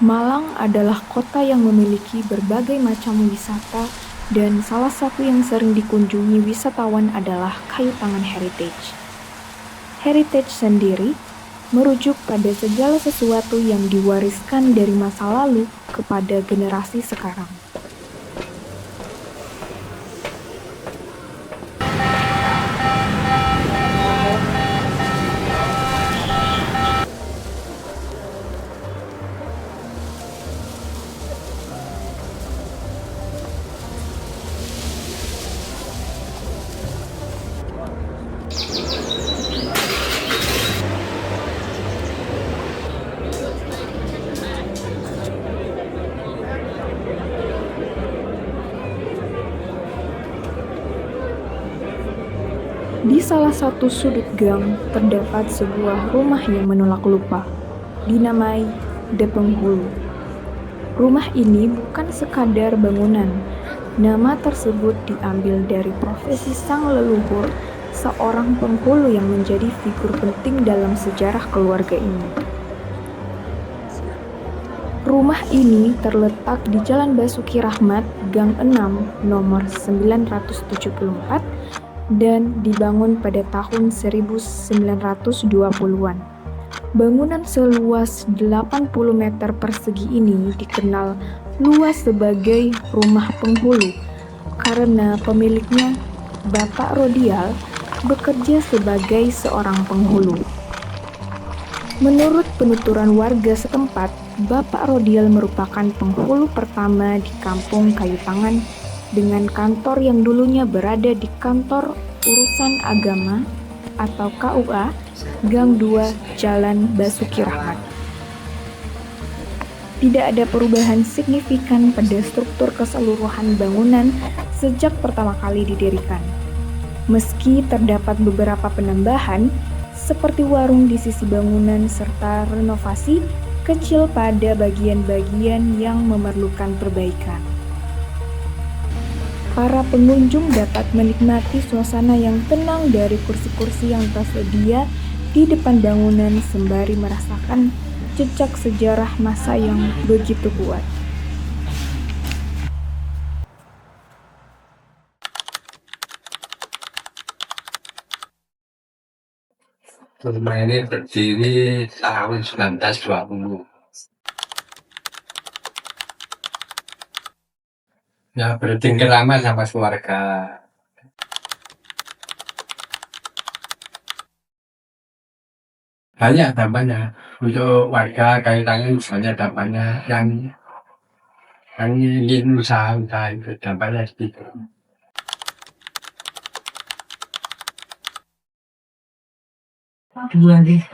Malang adalah kota yang memiliki berbagai macam wisata dan salah satu yang sering dikunjungi wisatawan adalah Kayu Tangan Heritage. Heritage sendiri merujuk pada segala sesuatu yang diwariskan dari masa lalu kepada generasi sekarang. Di salah satu sudut gang terdapat sebuah rumah yang menolak lupa, dinamai The Penghulu. Rumah ini bukan sekadar bangunan. Nama tersebut diambil dari profesi sang leluhur, seorang penghulu yang menjadi figur penting dalam sejarah keluarga ini. Rumah ini terletak di Jalan Basuki Rahmat, Gang 6, nomor 974, dan dibangun pada tahun 1920-an. Bangunan seluas 80 meter persegi ini dikenal luas sebagai rumah penghulu karena pemiliknya, Bapak Rodial, bekerja sebagai seorang penghulu. Menurut penuturan warga setempat, Bapak Rodial merupakan penghulu pertama di Kampung Kayu Tangan dengan kantor yang dulunya berada di Kantor Urusan Agama atau KUA, Gang 2, Jalan Basuki Rahmat. Tidak ada perubahan signifikan pada struktur keseluruhan bangunan sejak pertama kali didirikan. Meski terdapat beberapa penambahan, seperti warung di sisi bangunan serta renovasi kecil pada bagian-bagian yang memerlukan perbaikan. Para pengunjung dapat menikmati suasana yang tenang dari kursi-kursi yang tersedia di depan bangunan sembari merasakan jejak sejarah masa yang begitu kuat. Rumah ini berdiri tahun 1920. Ya, bertingkat lama sama keluarga. Banyak dampaknya. Untuk warga Kayu Tangan banyak dampaknya. Yang ingin usaha itu dampaknya sedikit. 2018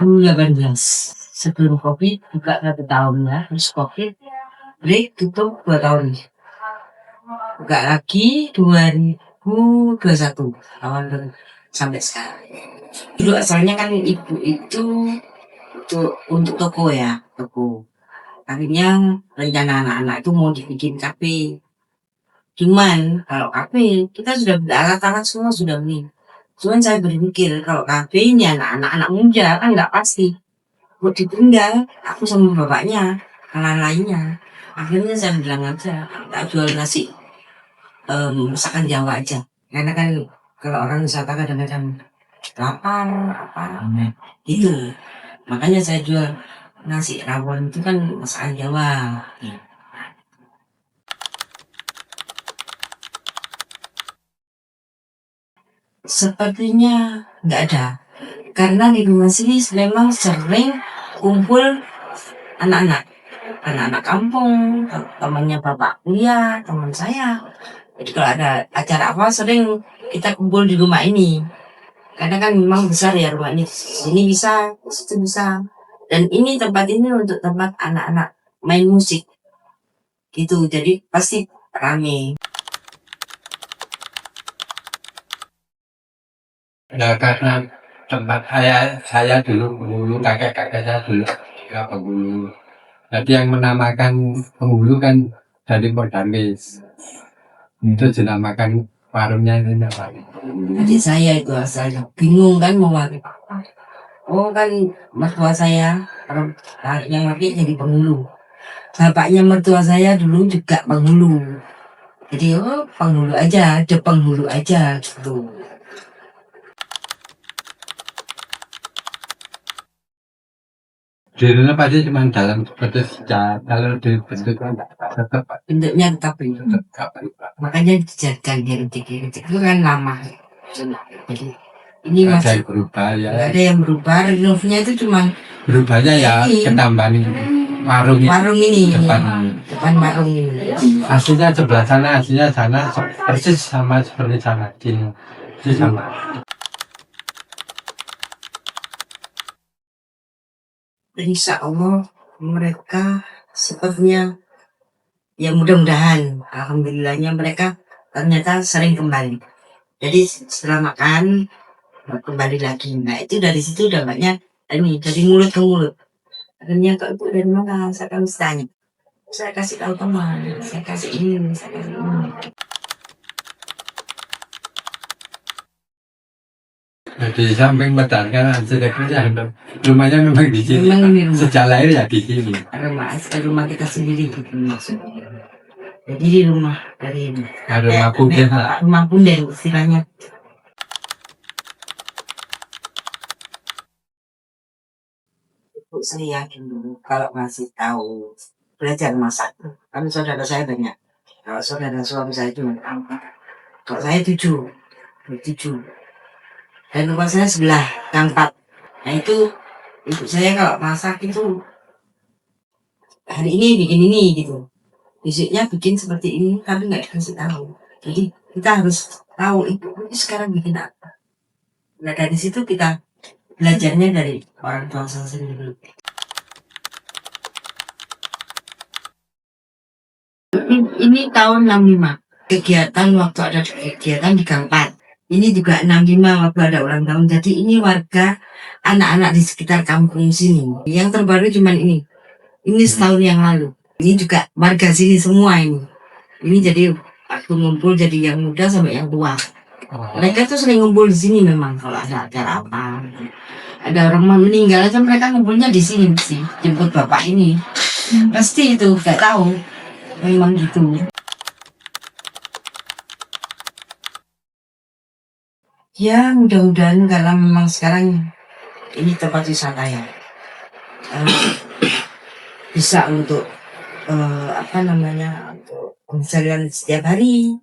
sebelum COVID buka 1 tahun ya, terus COVID break tutup 2 tahun, buka lagi 2021 awal sampai sekarang. Dulu asalnya kan ibu itu untuk toko ya, toko. Akhirnya rencana anak-anak itu mau dibikin kafe. Cuman kalau kafe kita sudah alat-alat semua sudah beli. Cuman saya berpikir kalau kafe ini anak-anak muda kan nggak pasti. Buat ditinggal, aku sama bapaknya, kalah lainnya. Akhirnya saya bilang aja, tak jual nasi masakan Jawa aja. Karena kan kalau orang wisata kadang-kadang lapar, apa, gitu. Makanya saya jual nasi rawon itu kan masakan Jawa. Sepertinya nggak ada. Karena di rumah sini memang sering kumpul anak-anak kampung, temannya bapak kuliah, teman saya. Jadi kalau ada acara apa sering kita kumpul di rumah ini. Karena kan memang besar ya rumah ini. Sini bisa, situ bisa. Dan ini tempat ini untuk tempat anak-anak main musik. Gitu. Jadi pasti rame. Ya, karena tempat saya dulu kakek-kakek saya dulu juga penghulu. Jadi yang menamakan penghulu kan dari Podamis. Itu dinamakan warungnya ini apa? Adik saya itu asalnya bingung kan mau lari apa. Oh kan mertua saya, kalau yang laki jadi penghulu. bapaknya mertua saya dulu juga penghulu. Jadi penghulu aja, ada penghulu aja gitu. Dirinya pasti cuma dalam seperti secara kalau dibentuk kan tetap Bentuknya tetap ini. tetap berubah. Makanya dijadikan heritik itu kan lama. Jadi ini Ada masih yang berubah ya. nggak ada yang berubah. Renovnya itu cuma Berubahnya ya Ini. ketambahan warung warung ini, depan warung ini. aslinya sebelah sana aslinya sana persis sama seperti sana di sama. Insya Allah mereka sepertinya ya mudah-mudahan alhamdulillahnya mereka ternyata sering kembali. Jadi setelah makan kembali lagi. Nah itu dari situ udah banyak ini dari mulut ke mulut. Akhirnya kok ibu dari mana? Saya kan tanya. Saya kasih tahu teman, saya kasih ini, saya kasih ini. Di samping pedangkan arsitekturnya rumahnya memang di sini. Memang ini rumah. Sejak lahir ya di sini. Rumah kita sendiri gitu maksudnya. Jadi di rumah dari ini. Rumah punden lah. Rumah punden istilahnya. Ibu saya yakin dulu kalau ngasih tahu belajar masak. Kan saudara saya banyak. Kalau saudara suami saya cuma 4. Kalau saya 7. Dan rumah saya sebelah yang 4. Nah itu ibu saya kalau masak itu hari ini bikin ini gitu. Besoknya bikin seperti ini tapi nggak dikasih tahu. Jadi kita harus tahu ibu ini sekarang bikin apa. Nah dari situ kita belajarnya dari orang tua saya sendiri. Ini tahun 65. Kegiatan waktu ada kegiatan di Gang 4. Ini juga 65 waktu ada ulang tahun. Jadi ini warga anak-anak di sekitar kampung sini. Yang terbaru cuma ini. Ini setahun yang lalu. Ini juga warga sini semua ini. Ini jadi waktu ngumpul jadi yang muda sampai yang tua. Mereka tuh sering ngumpul di sini memang kalau ada acara apa. Ada orang mau meninggal aja mereka ngumpulnya di sini sih. Jemput bapak ini. Pasti itu gak tahu. Memang gitu. Ya mudah-mudahan kalau memang sekarang ini tempat wisata ya bisa untuk untuk pencarian setiap hari,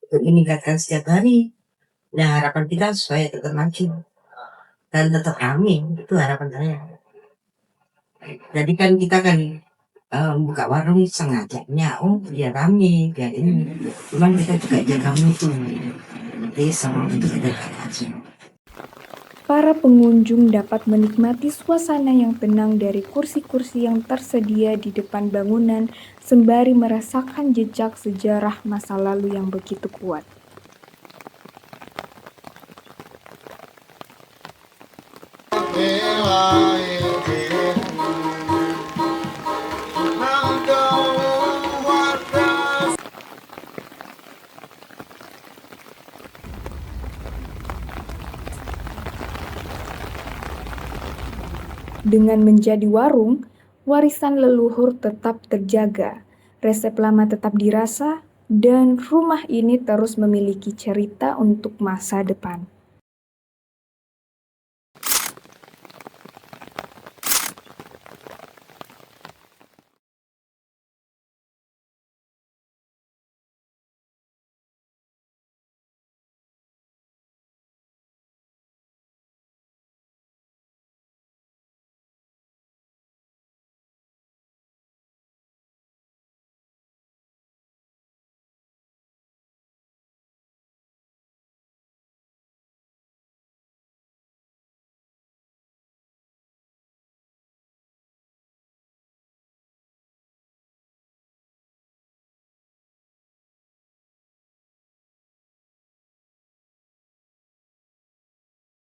untuk meningkatkan setiap hari. Nah harapan kita supaya tetap maju dan tetap ramai, itu harapan saya. Jadi kan kita kan buka warung sengajanya biar rame biar ini, cuman kita juga jaga mutu. Jadi sama itu kita aja. Para pengunjung dapat menikmati suasana yang tenang dari kursi-kursi yang tersedia di depan bangunan sembari merasakan jejak sejarah masa lalu yang begitu kuat. Dengan menjadi warung, warisan leluhur tetap terjaga, resep lama tetap dirasa, dan rumah ini terus memiliki cerita untuk masa depan.